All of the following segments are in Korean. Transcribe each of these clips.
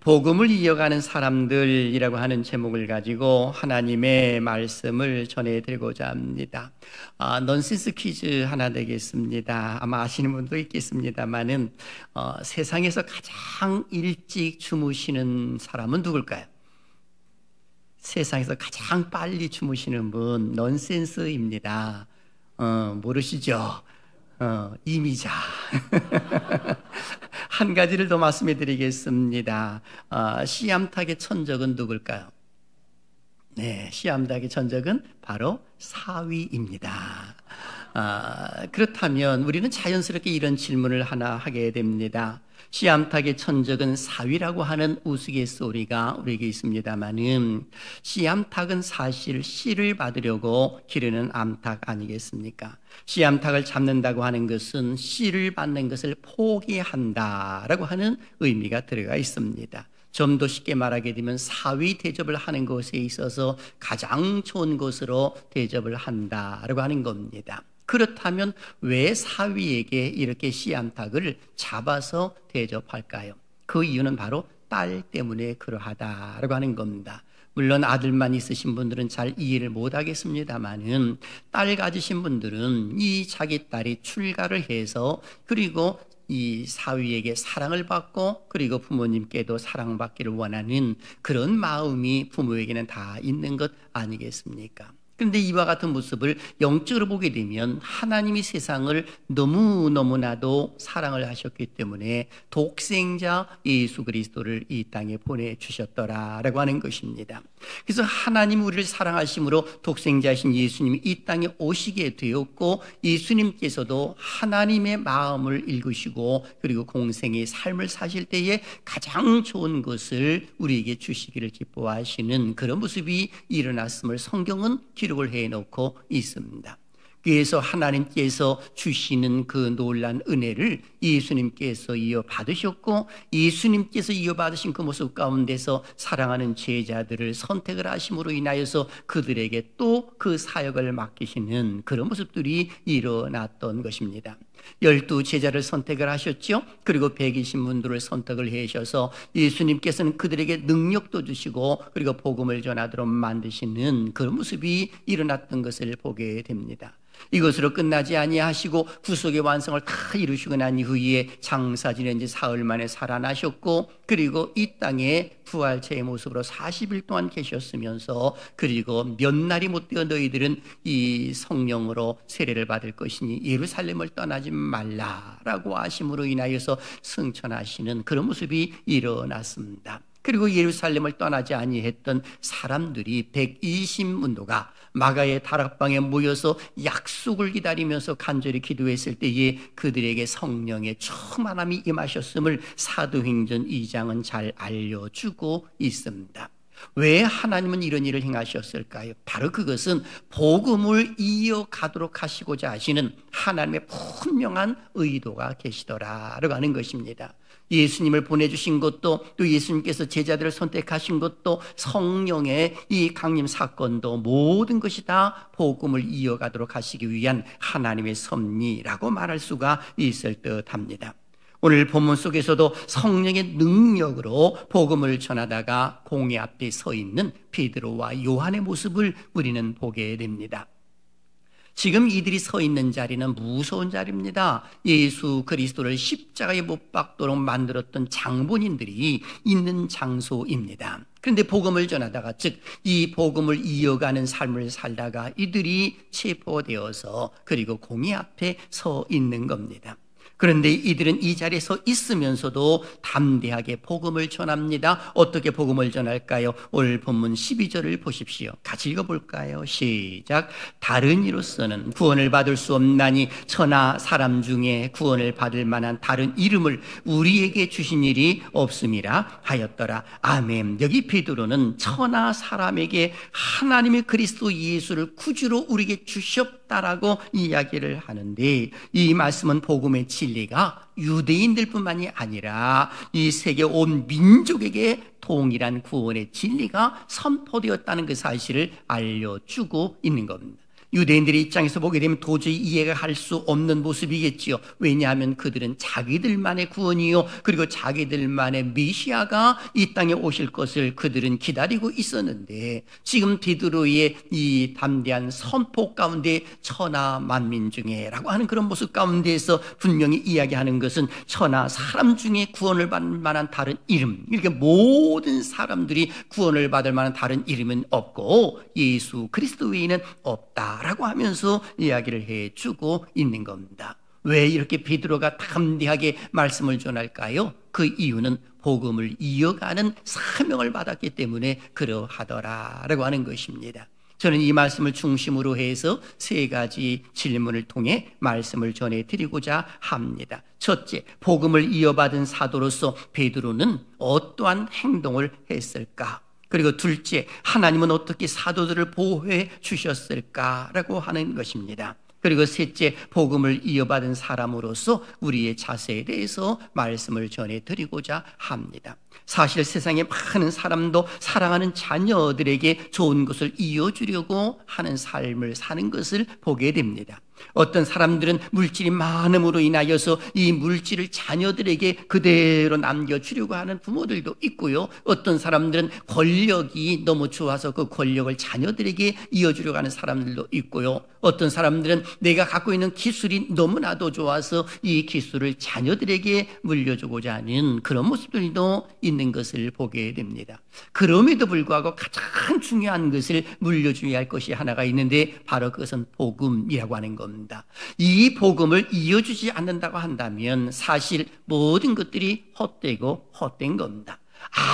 복음을 이어가는 사람들이라고 하는 제목을 가지고 하나님의 말씀을 전해드리고자 합니다. 넌센스 퀴즈 하나 되겠습니다. 아마 아시는 분도 있겠습니다만은 세상에서 가장 일찍 주무시는 사람은 누굴까요? 세상에서 가장 빨리 주무시는 분 넌센스입니다. 모르시죠? 이미자. 한 가지를 더 말씀해 드리겠습니다. 시암탉의 천적은 누굴까요? 네, 시암탉의 천적은 바로 사위입니다. 그렇다면 우리는 자연스럽게 이런 질문을 하나 하게 됩니다. 시암탉의 천적은 사위라고 하는 우스갯소리가 우리에게 있습니다만은 시암탉은 사실 씨를 받으려고 기르는 암탉 아니겠습니까? 시암탉을 잡는다고 하는 것은 씨를 받는 것을 포기한다라고 하는 의미가 들어가 있습니다. 좀 더 쉽게 말하게 되면 사위 대접을 하는 것에 있어서 가장 좋은 것으로 대접을 한다라고 하는 겁니다. 그렇다면 왜 사위에게 이렇게 시암탉을 잡아서 대접할까요? 그 이유는 바로 딸 때문에 그러하다라고 하는 겁니다. 물론 아들만 있으신 분들은 잘 이해를 못하겠습니다만은 딸 가지신 분들은 이 자기 딸이 출가를 해서 그리고 이 사위에게 사랑을 받고 그리고 부모님께도 사랑받기를 원하는 그런 마음이 부모에게는 다 있는 것 아니겠습니까? 그런데 이와 같은 모습을 영적으로 보게 되면 하나님이 세상을 너무너무나도 사랑을 하셨기 때문에 독생자 예수 그리스도를 이 땅에 보내주셨더라라고 하는 것입니다. 그래서 하나님 우리를 사랑하심으로 독생자이신 예수님이 이 땅에 오시게 되었고 예수님께서도 하나님의 마음을 읽으시고 그리고 공생의 삶을 사실 때에 가장 좋은 것을 우리에게 주시기를 기뻐하시는 그런 모습이 일어났음을 성경은 기록을 해놓고 있습니다. 그래서 하나님께서 주시는 그 놀란 은혜를 예수님께서 이어받으셨고 예수님께서 이어받으신 그 모습 가운데서 사랑하는 제자들을 선택을 하심으로 인하여서 그들에게 또 그 사역을 맡기시는 그런 모습들이 일어났던 것입니다. 12 제자를 선택을 하셨죠. 그리고 120분들을 선택을 하셔서 예수님께서는 그들에게 능력도 주시고 그리고 복음을 전하도록 만드시는 그런 모습이 일어났던 것을 보게 됩니다. 이것으로 끝나지 아니하시고 구속의 완성을 다 이루시고 난 이후에 장사 지낸 지 사흘 만에 살아나셨고 그리고 이 땅에 부활체의 모습으로 40일 동안 계셨으면서 그리고 몇 날이 못 되어 너희들은 이 성령으로 세례를 받을 것이니 예루살렘을 떠나지 말라라고 하심으로 인하여서 승천하시는 그런 모습이 일어났습니다. 그리고 예루살렘을 떠나지 아니했던 사람들이 120문도가 마가의 다락방에 모여서 약속을 기다리면서 간절히 기도했을 때에 그들에게 성령의 충만함이 임하셨음을 사도행전 2장은 잘 알려주고 있습니다. 왜 하나님은 이런 일을 행하셨을까요? 바로 그것은 복음을 이어가도록 하시고자 하시는 하나님의 분명한 의도가 계시더라라고 하는 것입니다. 예수님을 보내주신 것도 또 예수님께서 제자들을 선택하신 것도 성령의 이 강림 사건도 모든 것이 다 복음을 이어가도록 하시기 위한 하나님의 섭리라고 말할 수가 있을 듯합니다. 오늘 본문 속에서도 성령의 능력으로 복음을 전하다가 공회 앞에 서 있는 베드로와 요한의 모습을 우리는 보게 됩니다. 지금 이들이 서 있는 자리는 무서운 자리입니다. 예수 그리스도를 십자가에 못 박도록 만들었던 장본인들이 있는 장소입니다. 그런데 복음을 전하다가 즉 이 복음을 이어가는 삶을 살다가 이들이 체포되어서 그리고 공회 앞에 서 있는 겁니다. 그런데 이들은 이 자리에 서 있으면서도 담대하게 복음을 전합니다. 어떻게 복음을 전할까요? 오늘 본문 12절을 보십시오. 같이 읽어볼까요? 시작. 다른 이로서는 구원을 받을 수 없나니 천하 사람 중에 구원을 받을 만한 다른 이름을 우리에게 주신 일이 없음이라 하였더라. 아멘. 여기 베드로는 천하 사람에게 하나님의 그리스도 예수를 구주로 우리에게 주셨다라고 이야기를 하는데 이 말씀은 복음의 진리가 유대인들뿐만이 아니라 이 세계 온 민족에게 동일한 구원의 진리가 선포되었다는 그 사실을 알려주고 있는 겁니다. 유대인들의 입장에서 보게 되면 도저히 이해가 할 수 없는 모습이겠지요. 왜냐하면 그들은 자기들만의 구원이요, 그리고 자기들만의 메시아가 이 땅에 오실 것을 그들은 기다리고 있었는데, 지금 베드로의 이 담대한 선포 가운데 천하 만민 중에라고 하는 그런 모습 가운데에서 분명히 이야기하는 것은 천하 사람 중에 구원을 받을 만한 다른 이름, 이렇게 모든 사람들이 구원을 받을 만한 다른 이름은 없고 예수 그리스도 외에는 없다라고 하면서 이야기를 해주고 있는 겁니다. 왜 이렇게 베드로가 담대하게 말씀을 전할까요? 그 이유는 복음을 이어가는 사명을 받았기 때문에 그러하더라라고 하는 것입니다. 저는 이 말씀을 중심으로 해서 세 가지 질문을 통해 말씀을 전해드리고자 합니다. 첫째, 복음을 이어받은 사도로서 베드로는 어떠한 행동을 했을까? 그리고 둘째, 하나님은 어떻게 사도들을 보호해 주셨을까라고 하는 것입니다. 그리고 셋째, 복음을 이어받은 사람으로서 우리의 자세에 대해서 말씀을 전해드리고자 합니다. 사실 세상에 많은 사람도 사랑하는 자녀들에게 좋은 것을 이어주려고 하는 삶을 사는 것을 보게 됩니다. 어떤 사람들은 물질이 많음으로 인하여서 이 물질을 자녀들에게 그대로 남겨주려고 하는 부모들도 있고요. 어떤 사람들은 권력이 너무 좋아서 그 권력을 자녀들에게 이어주려고 하는 사람들도 있고요. 어떤 사람들은 내가 갖고 있는 기술이 너무나도 좋아서 이 기술을 자녀들에게 물려주고자 하는 그런 모습들도 있는 것을 보게 됩니다. 그럼에도 불구하고 가장 중요한 것을 물려줘야 할 것이 하나가 있는데 바로 그것은 복음이라고 하는 겁니다. 이 복음을 이어주지 않는다고 한다면 사실 모든 것들이 헛되고 헛된 겁니다.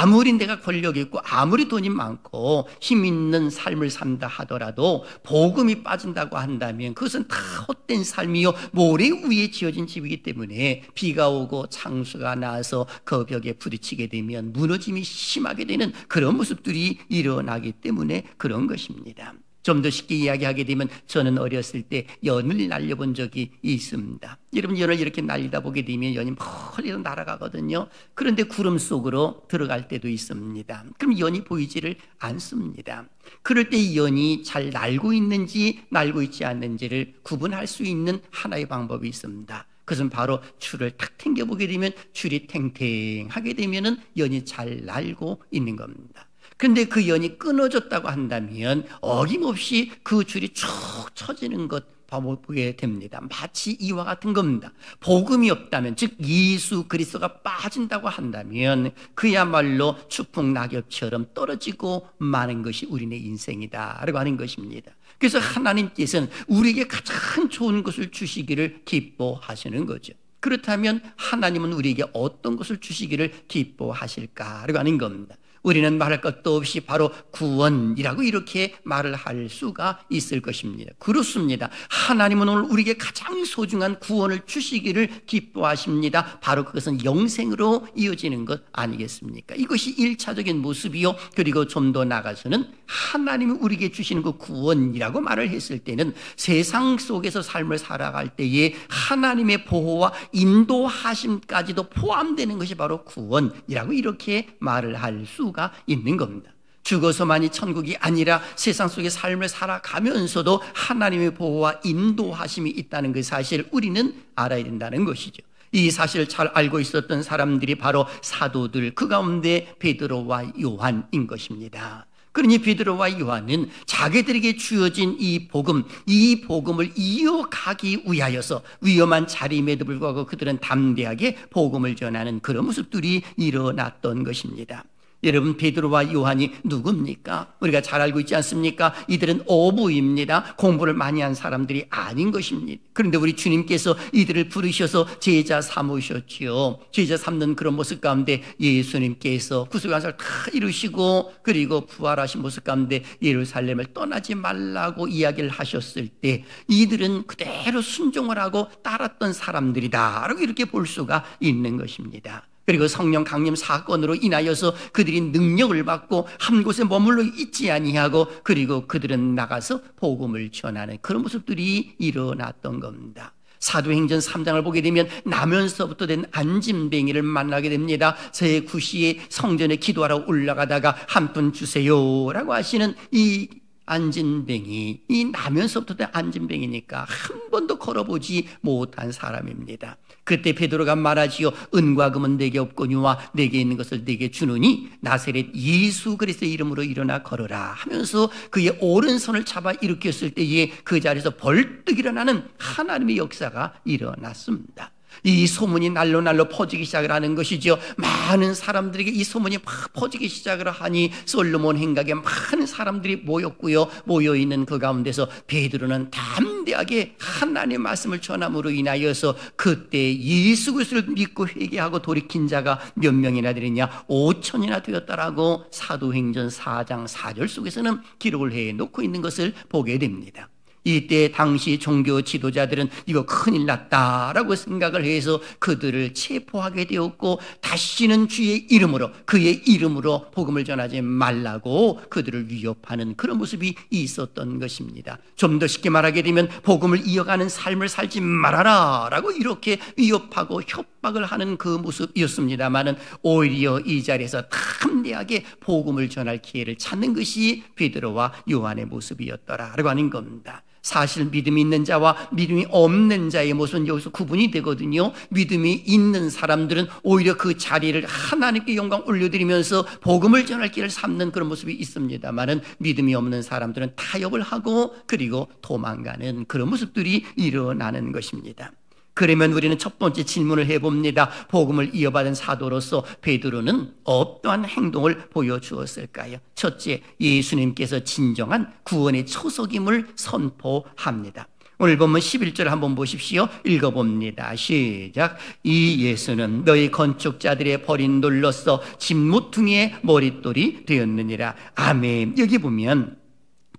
아무리 내가 권력이 있고 아무리 돈이 많고 힘 있는 삶을 산다 하더라도 복음이 빠진다고 한다면 그것은 다 헛된 삶이요, 모래 위에 지어진 집이기 때문에 비가 오고 창수가 나서 그 벽에 부딪히게 되면 무너짐이 심하게 되는 그런 모습들이 일어나기 때문에 그런 것입니다. 좀 더 쉽게 이야기하게 되면 저는 어렸을 때 연을 날려본 적이 있습니다. 여러분, 연을 이렇게 날리다 보게 되면 연이 멀리로 날아가거든요. 그런데 구름 속으로 들어갈 때도 있습니다. 그럼 연이 보이지를 않습니다. 그럴 때 이 연이 잘 날고 있는지 날고 있지 않는지를 구분할 수 있는 하나의 방법이 있습니다. 그것은 바로 줄을 탁 당겨보게 되면 줄이 탱탱하게 되면 연이 잘 날고 있는 겁니다. 근데 그 연이 끊어졌다고 한다면 어김없이 그 줄이 쭉 처지는 것 보게 됩니다. 마치 이와 같은 겁니다. 복음이 없다면, 즉 예수 그리스도가 빠진다고 한다면 그야말로 추풍 낙엽처럼 떨어지고 마는 것이 우리의 인생이다라고 하는 것입니다. 그래서 하나님께서는 우리에게 가장 좋은 것을 주시기를 기뻐하시는 거죠. 그렇다면 하나님은 우리에게 어떤 것을 주시기를 기뻐하실까라고 하는 겁니다. 우리는 말할 것도 없이 바로 구원이라고 이렇게 말을 할 수가 있을 것입니다. 그렇습니다. 하나님은 오늘 우리에게 가장 소중한 구원을 주시기를 기뻐하십니다. 바로 그것은 영생으로 이어지는 것 아니겠습니까? 이것이 1차적인 모습이요, 그리고 좀 더 나가서는 하나님이 우리에게 주시는 그 구원이라고 말을 했을 때는 세상 속에서 삶을 살아갈 때에 하나님의 보호와 인도하심까지도 포함되는 것이 바로 구원이라고 이렇게 말을 할 수가 있는 겁니다. 죽어서만이 천국이 아니라 세상 속의 삶을 살아가면서도 하나님의 보호와 인도하심이 있다는 그 사실을 우리는 알아야 된다는 것이죠. 이 사실을 잘 알고 있었던 사람들이 바로 사도들, 그 가운데 베드로와 요한인 것입니다. 그러니 베드로와 요한은 자기들에게 주어진 이 복음을 이어가기 위하여서 위험한 자리임에도 불구하고 그들은 담대하게 복음을 전하는 그런 모습들이 일어났던 것입니다. 여러분, 베드로와 요한이 누굽니까? 우리가 잘 알고 있지 않습니까? 이들은 어부입니다. 공부를 많이 한 사람들이 아닌 것입니다. 그런데 우리 주님께서 이들을 부르셔서 제자 삼으셨지요. 제자 삼는 그런 모습 가운데 예수님께서 구속환사를 다 이루시고 그리고 부활하신 모습 가운데 예루살렘을 떠나지 말라고 이야기를 하셨을 때 이들은 그대로 순종을 하고 따랐던 사람들이다 라고 이렇게 볼 수가 있는 것입니다. 그리고 성령 강림 사건으로 인하여서 그들이 능력을 받고 한 곳에 머물러 있지 아니하고 그리고 그들은 나가서 복음을 전하는 그런 모습들이 일어났던 겁니다. 사도행전 3장을 보게 되면 나면서부터 된 안진뱅이를 만나게 됩니다. 새 9시에 성전에 기도하러 올라가다가 한 푼 주세요 라고 하시는 이 안진뱅이, 이 나면서부터 안진뱅이니까 한 번도 걸어보지 못한 사람입니다. 그때 베드로가 말하지요. 은과 금은 내게 없거니와 내게 있는 것을 내게 주노니 나사렛 예수 그리스도의 이름으로 일어나 걸어라 하면서 그의 오른손을 잡아 일으켰을 때에 그 자리에서 벌떡 일어나는 하나님의 역사가 일어났습니다. 이 소문이 날로 퍼지기 시작을 하는 것이죠. 많은 사람들에게 이 소문이 막 퍼지기 시작을 하니 솔로몬 행각에 많은 사람들이 모였고요. 모여있는 그 가운데서 베드로는 담대하게 하나님의 말씀을 전함으로 인하여서 그때 예수 그리스도를 믿고 회개하고 돌이킨 자가 몇 명이나 되느냐? 5천이나 되었다라고 사도행전 4장 4절 속에서는 기록을 해놓고 있는 것을 보게 됩니다. 이때 당시 종교 지도자들은 이거 큰일 났다라고 생각을 해서 그들을 체포하게 되었고 다시는 주의 이름으로 그의 이름으로 복음을 전하지 말라고 그들을 위협하는 그런 모습이 있었던 것입니다. 좀 더 쉽게 말하게 되면 복음을 이어가는 삶을 살지 말아라 라고 이렇게 위협하고 협박을 하는 그 모습이었습니다마는 오히려 이 자리에서 담대하게 복음을 전할 기회를 찾는 것이 베드로와 요한의 모습이었더라라고 하는 겁니다. 사실 믿음이 있는 자와 믿음이 없는 자의 모습은 여기서 구분이 되거든요. 믿음이 있는 사람들은 오히려 그 자리를 하나님께 영광 올려드리면서 복음을 전할 길을 삼는 그런 모습이 있습니다만은 믿음이 없는 사람들은 타협을 하고 그리고 도망가는 그런 모습들이 일어나는 것입니다. 그러면 우리는 첫 번째 질문을 해봅니다. 복음을 이어받은 사도로서 베드로는 어떠한 행동을 보여주었을까요? 첫째, 예수님께서 진정한 구원의 초석임을 선포합니다. 오늘 본문 11절 한번 보십시오. 읽어봅니다. 시작. 이 예수는 너희 건축자들의 버린 돌로서 집모퉁이의 머릿돌이 되었느니라. 아멘. 여기 보면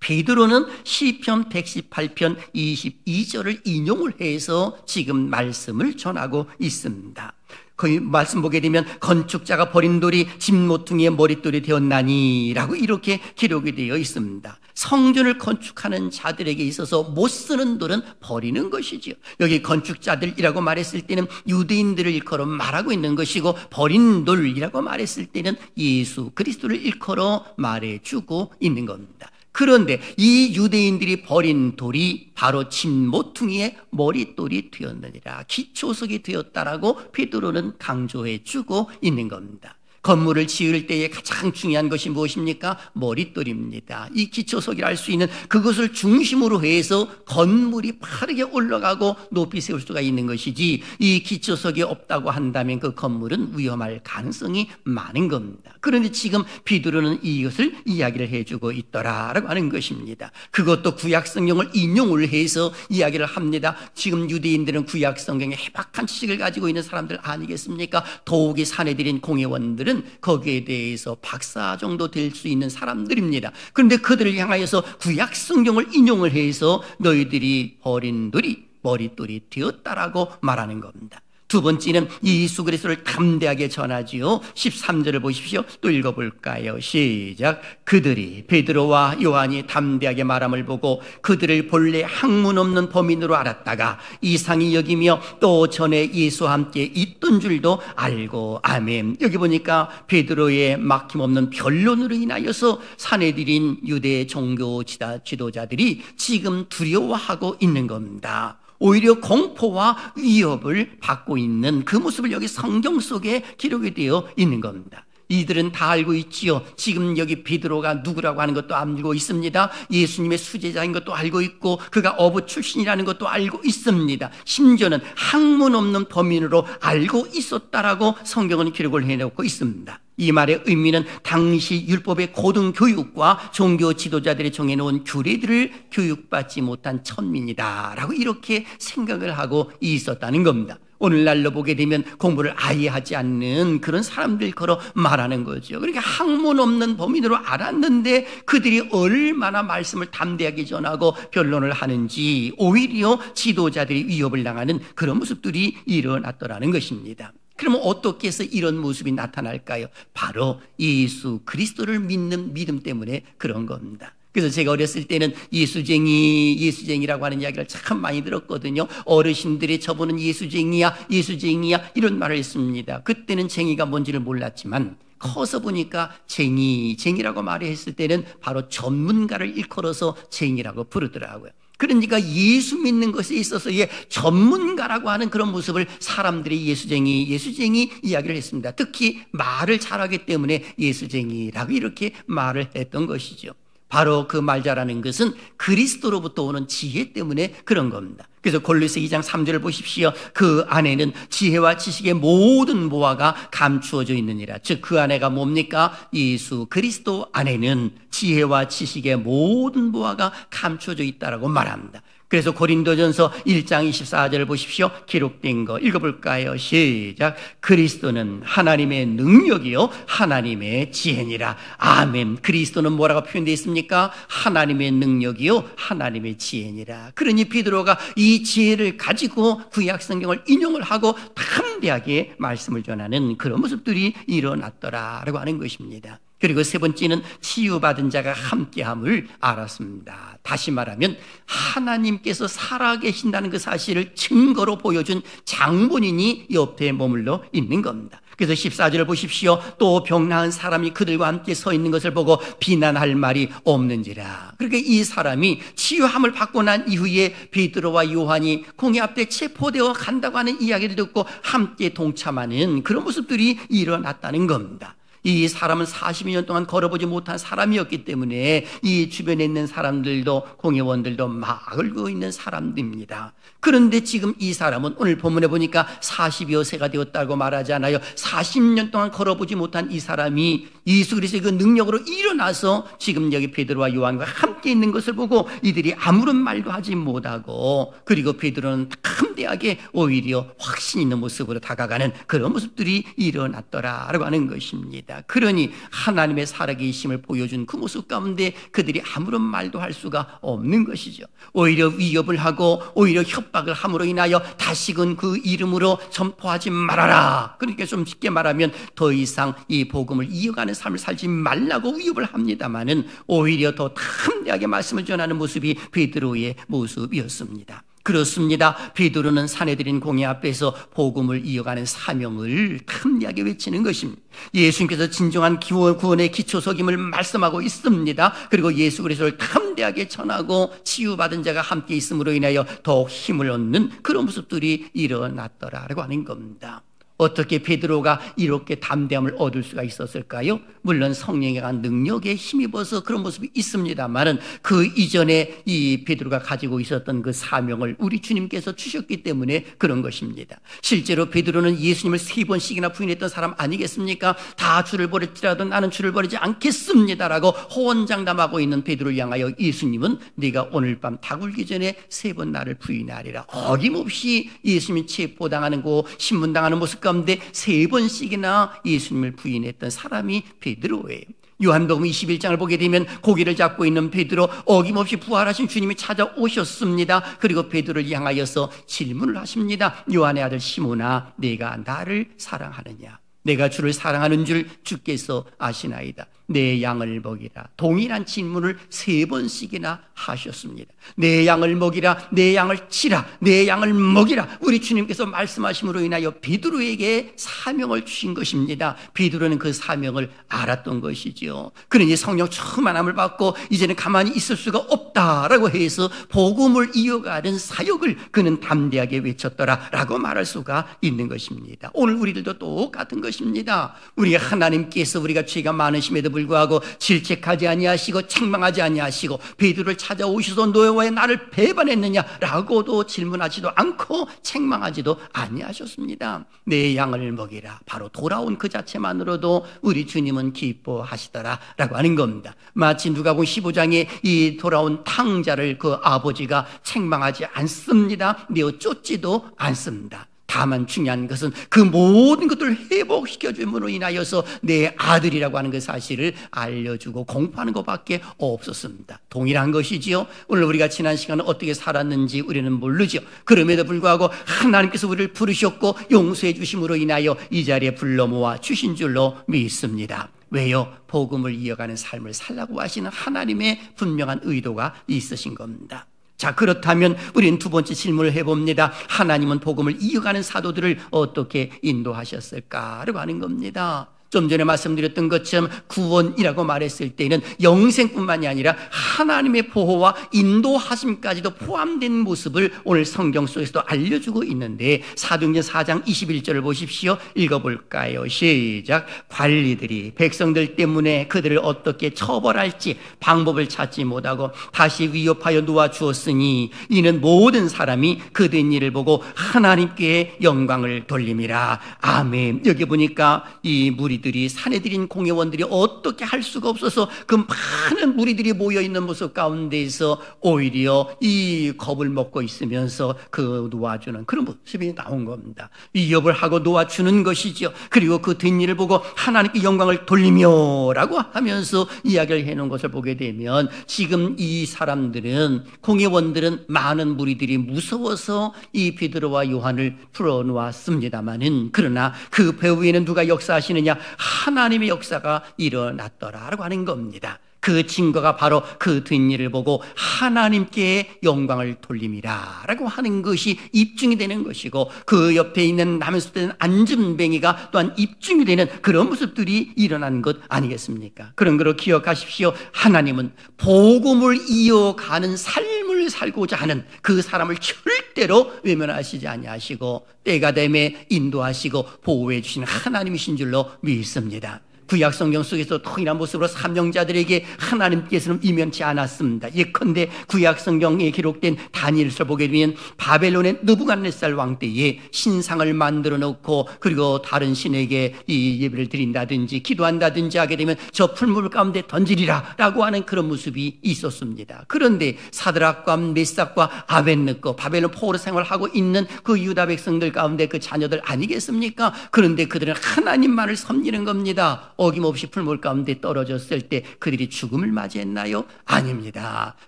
베드로는 시편 118편 22절을 인용을 해서 지금 말씀을 전하고 있습니다. 그 말씀 보게 되면 건축자가 버린 돌이 집모퉁이의 머릿돌이 되었나니 라고 이렇게 기록이 되어 있습니다. 성전을 건축하는 자들에게 있어서 못 쓰는 돌은 버리는 것이지요. 여기 건축자들이라고 말했을 때는 유대인들을 일컬어 말하고 있는 것이고 버린 돌이라고 말했을 때는 예수 그리스도를 일컬어 말해주고 있는 겁니다. 그런데 이 유대인들이 버린 돌이 바로 집모퉁이의 머릿돌이 되었느니라, 기초석이 되었다라고 베드로는 강조해 주고 있는 겁니다. 건물을 지을 때에 가장 중요한 것이 무엇입니까? 머릿돌입니다. 이 기초석이라 할 수 있는 그것을 중심으로 해서 건물이 빠르게 올라가고 높이 세울 수가 있는 것이지, 이 기초석이 없다고 한다면 그 건물은 위험할 가능성이 많은 겁니다. 그런데 지금 베드로는 이것을 이야기를 해주고 있더라라고 하는 것입니다. 그것도 구약성경을 인용을 해서 이야기를 합니다. 지금 유대인들은 구약성경에 해박한 지식을 가지고 있는 사람들 아니겠습니까? 더욱이 사내들인 공회원들은 거기에 대해서 박사 정도 될 수 있는 사람들입니다. 그런데 그들을 향하여서 구약 성경을 인용을 해서 너희들이 버린 돌이 머릿돌이 되었다라고 말하는 겁니다. 두 번째는 예수 그리스도를 담대하게 전하지요. 13절을 보십시오. 또 읽어볼까요? 시작. 그들이 베드로와 요한이 담대하게 말함을 보고 그들을 본래 학문 없는 범인으로 알았다가 이상히 여기며 또 전에 예수와 함께 있던 줄도 알고. 아멘. 여기 보니까 베드로의 막힘없는 변론으로 인하여서 사내들인 유대 종교 지도자들이 지금 두려워하고 있는 겁니다. 오히려 공포와 위협을 받고 있는 그 모습을 여기 성경 속에 기록이 되어 있는 겁니다. 이들은 다 알고 있지요. 지금 여기 베드로가 누구라고 하는 것도 알고 있습니다. 예수님의 수제자인 것도 알고 있고 그가 어부 출신이라는 것도 알고 있습니다. 심지어는 학문 없는 범인으로 알고 있었다라고 성경은 기록을 해놓고 있습니다. 이 말의 의미는 당시 율법의 고등교육과 종교 지도자들이 정해놓은 규례들을 교육받지 못한 천민이다라고 이렇게 생각을 하고 있었다는 겁니다. 오늘날로 보게 되면 공부를 아예 하지 않는 그런 사람들 걸어 말하는 거죠. 그러니까 학문 없는 범인으로 알았는데 그들이 얼마나 말씀을 담대하게 전하고 변론을 하는지 오히려 지도자들이 위협을 당하는 그런 모습들이 일어났더라는 것입니다. 그러면 어떻게 해서 이런 모습이 나타날까요? 바로 예수 그리스도를 믿는 믿음 때문에 그런 겁니다. 그래서 제가 어렸을 때는 예수쟁이라고 하는 이야기를 참 많이 들었거든요. 어르신들이 저분은 예수쟁이야 이런 말을 했습니다. 그때는 쟁이가 뭔지를 몰랐지만 커서 보니까 쟁이라고 말했을 때는 바로 전문가를 일컬어서 쟁이라고 부르더라고요. 그러니까 예수 믿는 것에 있어서의 전문가라고 하는 그런 모습을 사람들이 예수쟁이 이야기를 했습니다. 특히 말을 잘하기 때문에 예수쟁이라고 이렇게 말을 했던 것이죠. 바로 그 말 잘하는 것은 그리스도로부터 오는 지혜 때문에 그런 겁니다. 그래서 골로새 2장 3절을 보십시오. 그 안에는 지혜와 지식의 모든 보화가 감추어져 있느니라. 즉 그 안에가 뭡니까? 예수 그리스도 안에는 지혜와 지식의 모든 보화가 감추어져 있다라고 말합니다. 그래서 고린도전서 1장 24절을 보십시오. 기록된 거 읽어볼까요? 시작. 그리스도는 하나님의 능력이요 하나님의 지혜니라. 아멘. 그리스도는 뭐라고 표현되어 있습니까? 하나님의 능력이요 하나님의 지혜니라. 그러니 베드로가 이 지혜를 가지고 구약 성경을 인용을 하고 담대하게 말씀을 전하는 그런 모습들이 일어났더라라고 하는 것입니다. 그리고 세 번째는 치유받은 자가 함께함을 알았습니다. 다시 말하면 하나님께서 살아계신다는 그 사실을 증거로 보여준 장본인이 옆에 머물러 있는 겁니다. 그래서 14절을 보십시오. 또 병나은 사람이 그들과 함께 서 있는 것을 보고 비난할 말이 없는지라. 그러니까 이 사람이 치유함을 받고 난 이후에 베드로와 요한이 공회 앞에 체포되어 간다고 하는 이야기를 듣고 함께 동참하는 그런 모습들이 일어났다는 겁니다. 이 사람은 40여 년 동안 걸어보지 못한 사람이었기 때문에 이 주변에 있는 사람들도 공회원들도 막을 고 있는 사람들입니다. 그런데 지금 이 사람은 오늘 본문에 보니까 40여 세가 되었다고 말하잖아요. 40년 동안 걸어보지 못한 이 사람이 예수 그리스도의 그 능력으로 일어나서 지금 여기 베드로와 요한과 함께 있는 것을 보고 이들이 아무런 말도 하지 못하고, 그리고 베드로는 담대하게 오히려 확신 있는 모습으로 다가가는 그런 모습들이 일어났더라라고 하는 것입니다. 그러니 하나님의 살아계심을 보여준 그 모습 가운데 그들이 아무런 말도 할 수가 없는 것이죠. 오히려 위협을 하고 오히려 협박을 함으로 인하여 다시금 그 이름으로 선포하지 말아라. 그러니까 좀 쉽게 말하면 더 이상 이 복음을 이어가는 삶을 살지 말라고 위협을 합니다마는 오히려 더 담대하게 말씀을 전하는 모습이 베드로의 모습이었습니다. 그렇습니다. 베드로는 사내들인 공회 앞에서 복음을 이어가는 사명을 담대하게 외치는 것입니다. 예수님께서 진정한 구원의 기초석임을 말씀하고 있습니다. 그리고 예수 그리스도를 담대하게 전하고 치유받은 자가 함께 있음으로 인하여 더욱 힘을 얻는 그런 모습들이 일어났더라라고 하는 겁니다. 어떻게 베드로가 이렇게 담대함을 얻을 수가 있었을까요? 물론 성령에 관한 능력에 힘입어서 그런 모습이 있습니다만은 그 이전에 이 베드로가 가지고 있었던 그 사명을 우리 주님께서 주셨기 때문에 그런 것입니다. 실제로 베드로는 예수님을 3번씩이나 부인했던 사람 아니겠습니까? 다 주를 버릴지라도 나는 주를 버리지 않겠습니다라고 호언장담하고 있는 베드로를 향하여 예수님은 네가 오늘 밤 닭울기 전에 3번 나를 부인하리라. 어김없이 예수님이 체포당하는 거 신문당하는 모습 가운데 3번씩이나 예수님을 부인했던 사람이 베드로예요. 요한복음 21장을 보게 되면 고기를 잡고 있는 베드로, 어김없이 부활하신 주님이 찾아오셨습니다. 그리고 베드로를 향하여서 질문을 하십니다. 요한의 아들 시몬아, 내가 나를 사랑하느냐? 내가 주를 사랑하는 줄 주께서 아시나이다. 내 양을 먹이라. 동일한 질문을 3번씩이나 하셨습니다. 내 양을 먹이라, 내 양을 치라, 내 양을 먹이라. 우리 주님께서 말씀하심으로 인하여 베드로에게 사명을 주신 것입니다. 베드로는 그 사명을 알았던 것이죠. 그러니 성령 충만함을 받고 이제는 가만히 있을 수가 없다라고 해서 복음을 이어가는 사역을 그는 담대하게 외쳤더라라고 말할 수가 있는 것입니다. 오늘 우리들도 똑같은 것입니다. 우리 하나님께서 우리가 죄가 많으심에도 불구하고 질책하지 아니하시고 책망하지 아니하시고 베드로를 찾아오셔서 너와 나를 배반했느냐라고도 질문하지도 않고 책망하지도 아니하셨습니다. 내 양을 먹이라. 바로 돌아온 그 자체만으로도 우리 주님은 기뻐하시더라라고 하는 겁니다. 마치 누가복음 15장에 이 돌아온 탕자를 그 아버지가 책망하지 않습니다. 내어 쫓지도 않습니다. 다만 중요한 것은 그 모든 것들을 회복시켜줌으로 인하여서 내 아들이라고 하는 그 사실을 알려주고 공부하는 것밖에 없었습니다. 동일한 것이지요. 오늘 우리가 지난 시간에 어떻게 살았는지 우리는 모르죠. 그럼에도 불구하고 하나님께서 우리를 부르셨고 용서해 주심으로 인하여 이 자리에 불러 모아 주신 줄로 믿습니다. 왜요? 복음을 이어가는 삶을 살라고 하시는 하나님의 분명한 의도가 있으신 겁니다. 자, 그렇다면 우리는 두 번째 질문을 해봅니다. 하나님은 복음을 이어가는 사도들을 어떻게 인도하셨을까라고 하는 겁니다. 좀 전에 말씀드렸던 것처럼 구원이라고 말했을 때는 영생뿐만이 아니라 하나님의 보호와 인도하심까지도 포함된 모습을 오늘 성경 속에서도 알려주고 있는데, 사도행전 4장 21절을 보십시오. 읽어볼까요? 시작. 관리들이 백성들 때문에 그들을 어떻게 처벌할지 방법을 찾지 못하고 다시 위협하여 놓아주었으니 이는 모든 사람이 그 된 일을 보고 하나님께 영광을 돌림이라. 아멘. 여기 보니까 이 무리들이, 사내들인 공회원들이 어떻게 할 수가 없어서 그 많은 무리들이 모여있는 모습 가운데에서 오히려 이 겁을 먹고 있으면서 그 놓아주는 그런 모습이 나온 겁니다. 위협을 하고 놓아주는 것이죠. 그리고 그 된 일을 보고 하나님께 영광을 돌리며 라고 하면서 이야기를 해놓은 것을 보게 되면, 지금 이 사람들은, 공회원들은 많은 무리들이 무서워서 이 베드로와 요한을 풀어놓았습니다마는, 그러나 그 배후에는 누가 역사하시느냐? 하나님의 역사가 일어났더라라고 하는 겁니다. 그 증거가 바로 그 뒷일을 보고 하나님께 영광을 돌림이라 라고 하는 것이 입증이 되는 것이고, 그 옆에 있는 나면서 되는 안전뱅이가 또한 입증이 되는 그런 모습들이 일어난 것 아니겠습니까? 그런 거로 기억하십시오. 하나님은 복음을 이어가는 삶을 살고자 하는 그 사람을 절대로 외면하시지 아니하시고 때가 되매 인도하시고 보호해 주시는 하나님이신 줄로 믿습니다. 구약 성경 속에서 통일한 모습으로 사명자들에게 하나님께서는 이면치 않았습니다. 예컨대 구약 성경에 기록된 다니엘서를 보게 되면 바벨론의 느부갓네살 왕 때에 신상을 만들어 놓고 그리고 다른 신에게 이 예배를 드린다든지 기도한다든지 하게 되면 저 풀물 가운데 던지리라 라고 하는 그런 모습이 있었습니다. 그런데 사드락과 메삭과 아벳느고 바벨론 포로 생활하고 있는 그 유다 백성들 가운데 그 자녀들 아니겠습니까? 그런데 그들은 하나님만을 섬기는 겁니다. 어김없이 풀물 가운데 떨어졌을 때 그들이 죽음을 맞이했나요? 아닙니다.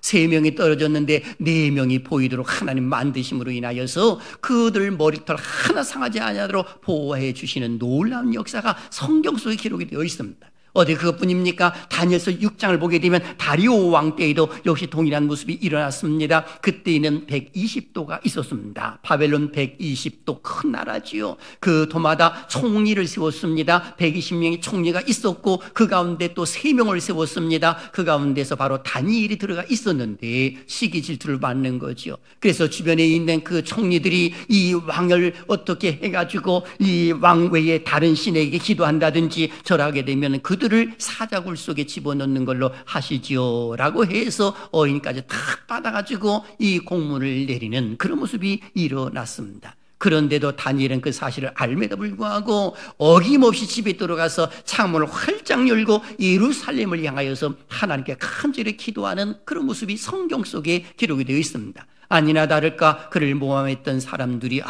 3명이 떨어졌는데 4명이 보이도록 하나님 만드심으로 인하여서 그들 머리털 하나 상하지 않도록 보호해 주시는 놀라운 역사가 성경 속에 기록이 되어 있습니다. 어디 그것뿐입니까? 다니엘서 6장을 보게 되면 다리오 왕 때에도 역시 동일한 모습이 일어났습니다. 그때에는 120도가 있었습니다. 바벨론 120도 큰 나라지요. 그 도마다 총리를 세웠습니다. 120명의 총리가 있었고 그 가운데 또 3명을 세웠습니다. 그 가운데서 바로 다니엘이 들어가 있었는데 시기 질투를 받는 거죠. 그래서 주변에 있는 그 총리들이 이 왕을 어떻게 해가지고 이 왕 외에 다른 신에게 기도한다든지 절하게 되면 그들을 사자굴 속에 집어넣는 걸로 하시지요 라고 해서 어인까지 탁 받아가지고 이 공문을 내리는 그런 모습이 일어났습니다. 그런데도 다니엘은 그 사실을 알매도 불구하고 어김없이 집에 들어가서 창문을 활짝 열고 예루살렘을 향하여서 하나님께 간절히 기도하는 그런 모습이 성경 속에 기록이 되어 있습니다. 아니나 다를까 그를 모함했던 사람들이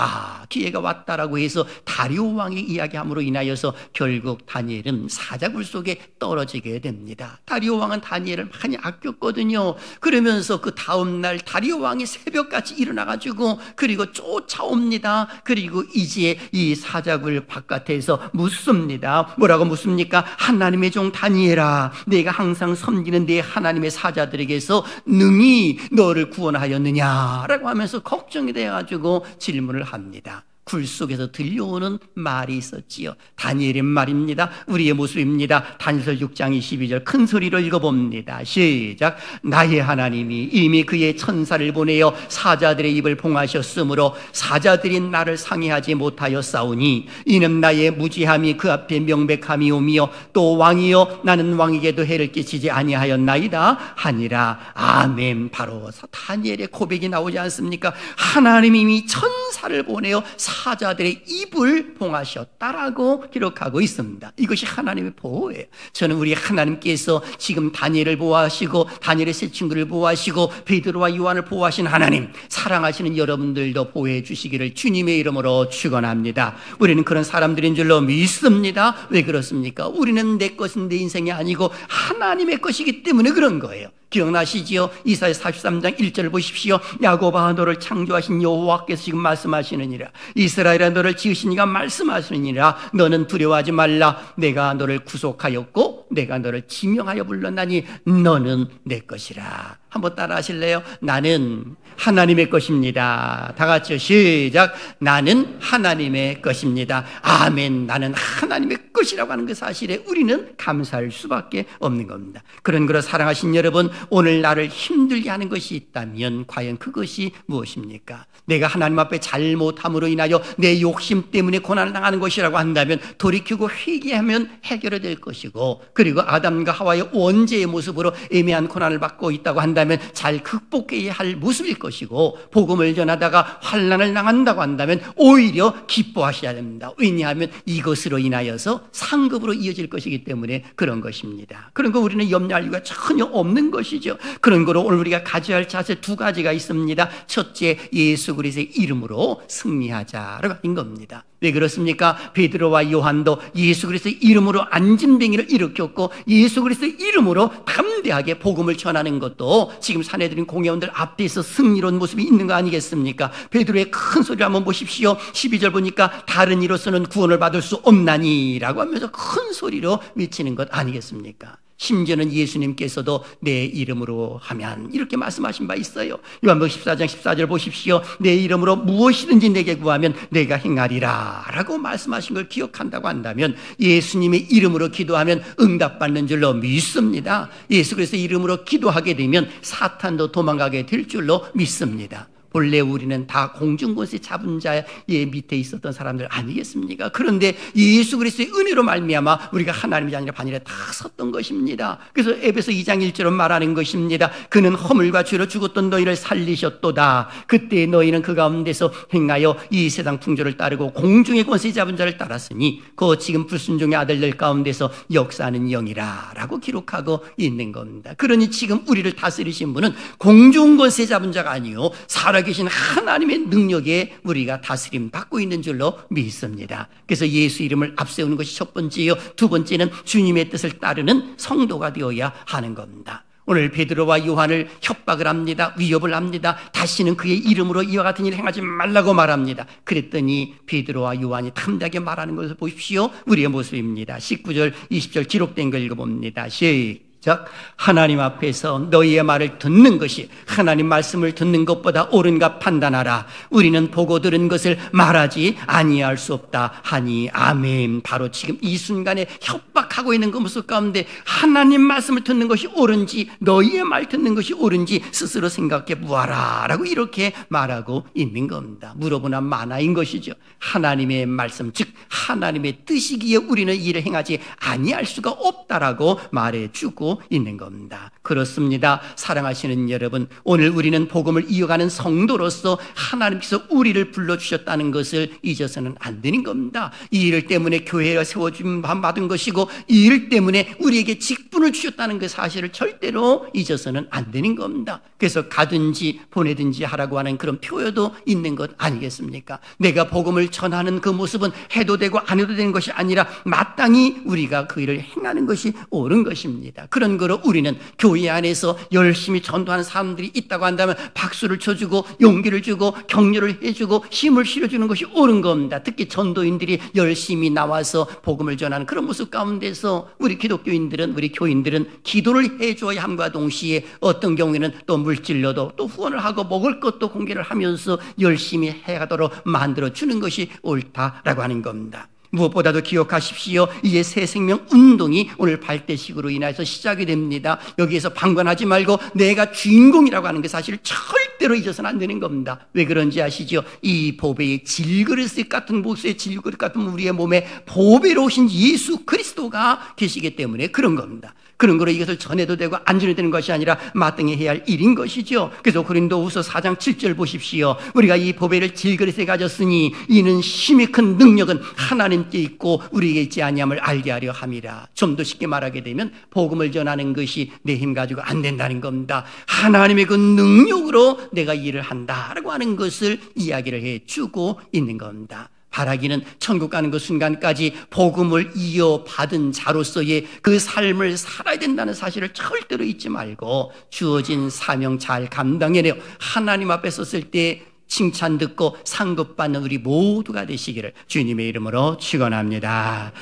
기회가 왔다라고 해서 다리오 왕이 이야기함으로 인하여서 결국 다니엘은 사자굴 속에 떨어지게 됩니다. 다리오 왕은 다니엘을 많이 아꼈거든요. 그러면서 그 다음 날 다리오 왕이 새벽같이 일어나가지고 그리고 쫓아옵니다. 그리고 이제 이 사자굴 바깥에서 묻습니다. 뭐라고 묻습니까? 하나님의 종 다니엘아, 내가 항상 섬기는 내 하나님의 사자들에게서 능히 너를 구원하였느냐 라고 하면서 걱정이 돼가지고 질문을 합니다. 굴 속에서 들려오는 말이 있었지요. 다니엘의 말입니다. 우리의 모습입니다. 다니엘서 6장 22절 큰 소리로 읽어봅니다. 시작. 나의 하나님이 이미 그의 천사를 보내어 사자들의 입을 봉하셨으므로 사자들이 나를 상해하지 못하여 싸우니 이는 나의 무지함이 그 앞에 명백함이 오며 또 왕이여 나는 왕에게도 해를 끼치지 아니하였나이다 하니라. 아멘. 바로 다니엘의 고백이 나오지 않습니까? 하나님이 이미 천사를 보내어 사자들의 입을 봉하셨다라고 기록하고 있습니다. 이것이 하나님의 보호예요. 저는 우리 하나님께서 지금 다니엘을 보호하시고 다니엘의 세 친구를 보호하시고 베드로와 요한을 보호하신 하나님, 사랑하시는 여러분들도 보호해 주시기를 주님의 이름으로 축원합니다. 우리는 그런 사람들인 줄로 믿습니다. 왜 그렇습니까? 우리는 내 것은 내 인생이 아니고 하나님의 것이기 때문에 그런 거예요. 기억나시지요? 이사야 43장 1절을 보십시오. 야곱아 너를 창조하신 여호와께서 지금 말씀하시느니라. 이스라엘아 너를 지으신 이가 말씀하시느니라. 너는 두려워하지 말라. 내가 너를 구속하였고 내가 너를 지명하여 불렀나니 너는 내 것이라. 한번 따라 하실래요? 나는 하나님의 것입니다. 다 같이요. 시작. 나는 하나님의 것입니다. 아멘. 나는 하나님의 것이라고 하는 그 사실에 우리는 감사할 수밖에 없는 겁니다. 그런 거로 사랑하신 여러분, 오늘 나를 힘들게 하는 것이 있다면 과연 그것이 무엇입니까? 내가 하나님 앞에 잘못함으로 인하여 내 욕심 때문에 고난을 당하는 것이라고 한다면 돌이키고 회개하면 해결이 될 것이고, 그리고 아담과 하와의 원죄의 모습으로 애매한 고난을 받고 있다고 한다면 잘 극복해야 할 모습일 것이고, 복음을 전하다가 환난을 당한다고 한다면 오히려 기뻐하셔야 됩니다. 왜냐하면 이것으로 인하여서 상급으로 이어질 것이기 때문에 그런 것입니다. 그런 거 우리는 염려할 이유가 전혀 없는 것이죠. 그런 거로 오늘 우리가 가져야 할 자세 두 가지가 있습니다. 첫째, 예수 그리스도의 이름으로 승리하자라고 하는 겁니다. 왜 그렇습니까? 베드로와 요한도 예수 그리스도의 이름으로 안진뱅이를 일으켰고, 예수 그리스도의 이름으로 담대하게 복음을 전하는 것도 지금 사내들인 공회원들 앞에서 승리로운 모습이 있는 거 아니겠습니까? 베드로의 큰 소리를 한번 보십시오. 12절 보니까 다른 이로서는 구원을 받을 수 없나니 라고 하면서 큰 소리로 외치는 것 아니겠습니까? 심지어는 예수님께서도 내 이름으로 하면 이렇게 말씀하신 바 있어요. 요한복음 14장 14절 보십시오. 내 이름으로 무엇이든지 내게 구하면 내가 행하리라 라고 말씀하신 걸 기억한다고 한다면 예수님의 이름으로 기도하면 응답받는 줄로 믿습니다. 예수 그리스도의 이름으로 기도하게 되면 사탄도 도망가게 될 줄로 믿습니다. 본래 우리는 다 공중권세 잡은 자의 밑에 있었던 사람들 아니겠습니까? 그런데 예수 그리스도의 은혜로 말미암아 우리가 하나님의 자녀라 반열에 다 섰던 것입니다. 그래서 에베소 2장 1절로 말하는 것입니다. 그는 허물과 죄로 죽었던 너희를 살리셨도다. 그때 너희는 그 가운데서 행하여 이 세상 풍조를 따르고 공중의 권세 잡은 자를 따랐으니 그 지금 불순종의 아들들 가운데서 역사하는 영이라 라고 기록하고 있는 겁니다. 그러니 지금 우리를 다스리신 분은 공중 권세 잡은 자가 아니요 살아계신 하나님의 능력에 우리가 다스림 받고 있는 줄로 믿습니다. 그래서 예수 이름을 앞세우는 것이 첫 번째요. 두 번째는 주님의 뜻을 따르는 성도가 되어야 하는 겁니다. 오늘 베드로와 요한을 협박을 합니다. 위협을 합니다. 다시는 그의 이름으로 이와 같은 일을 행하지 말라고 말합니다. 그랬더니 베드로와 요한이 담대하게 말하는 것을 보십시오. 우리의 모습입니다. 19절 20절 기록된 걸 읽어봅니다. 시작. 하나님 앞에서 너희의 말을 듣는 것이 하나님 말씀을 듣는 것보다 옳은가 판단하라. 우리는 보고 들은 것을 말하지 아니할 수 없다 하니 아멘. 바로 지금 이 순간에 협박하고 있는 그 모습 가운데 하나님 말씀을 듣는 것이 옳은지 너희의 말 듣는 것이 옳은지 스스로 생각해 보아라 라고 이렇게 말하고 있는 겁니다. 물어보나 마나인 것이죠. 하나님의 말씀 즉 하나님의 뜻이기에 우리는 이 일을 행하지 아니할 수가 없다라고 말해주고 있는 겁니다. 그렇습니다. 사랑하시는 여러분, 오늘 우리는 복음을 이어가는 성도로서 하나님께서 우리를 불러주셨다는 것을 잊어서는 안 되는 겁니다. 이 일 때문에 교회가 세워줌 받은 것이고 이 일 때문에 우리에게 직분을 주셨다는 그 사실을 절대로 잊어서는 안 되는 겁니다. 그래서 가든지 보내든지 하라고 하는 그런 표현도 있는 것 아니겠습니까? 내가 복음을 전하는 그 모습은 해도 되고 안 해도 되는 것이 아니라 마땅히 우리가 그 일을 행하는 것이 옳은 것입니다. 그런 거로 우리는 교회 안에서 열심히 전도하는 사람들이 있다고 한다면 박수를 쳐주고 용기를 주고 격려를 해주고 힘을 실어주는 것이 옳은 겁니다. 특히 전도인들이 열심히 나와서 복음을 전하는 그런 모습 가운데서 우리 기독교인들은 우리 교인들은 기도를 해줘야 함과 동시에 어떤 경우에는 또 물질로도 또 후원을 하고 먹을 것도 공개를 하면서 열심히 해가도록 만들어주는 것이 옳다라고 하는 겁니다. 무엇보다도 기억하십시오. 이제 새 생명 운동이 오늘 발대식으로 인해서 시작이 됩니다. 여기에서 방관하지 말고 내가 주인공이라고 하는 그 사실을 절대로 잊어서는 안 되는 겁니다. 왜 그런지 아시죠? 이 보배의 질그릇 같은 모습의 질그릇 같은 우리의 몸에 보배로 오신 예수 그리스도가 계시기 때문에 그런 겁니다. 그런 거로 이것을 전해도 되고 안 전해도 되는 것이 아니라 마땅히 해야 할 일인 것이죠. 그래서 고린도후서 4장 7절 보십시오. 우리가 이 보배를 질그릇에 가졌으니 이는 힘이 큰 능력은 하나님께 있고 우리에게 있지 아니함을 알게 하려 함이라. 좀 더 쉽게 말하게 되면 복음을 전하는 것이 내 힘 가지고 안 된다는 겁니다. 하나님의 그 능력으로 내가 일을 한다라고 하는 것을 이야기를 해주고 있는 겁니다. 바라기는 천국 가는 그 순간까지 복음을 이어받은 자로서의 그 삶을 살아야 된다는 사실을 절대로 잊지 말고 주어진 사명 잘 감당해내요. 하나님 앞에 섰을 때 칭찬 듣고 상급받는 우리 모두가 되시기를 주님의 이름으로 축원합니다.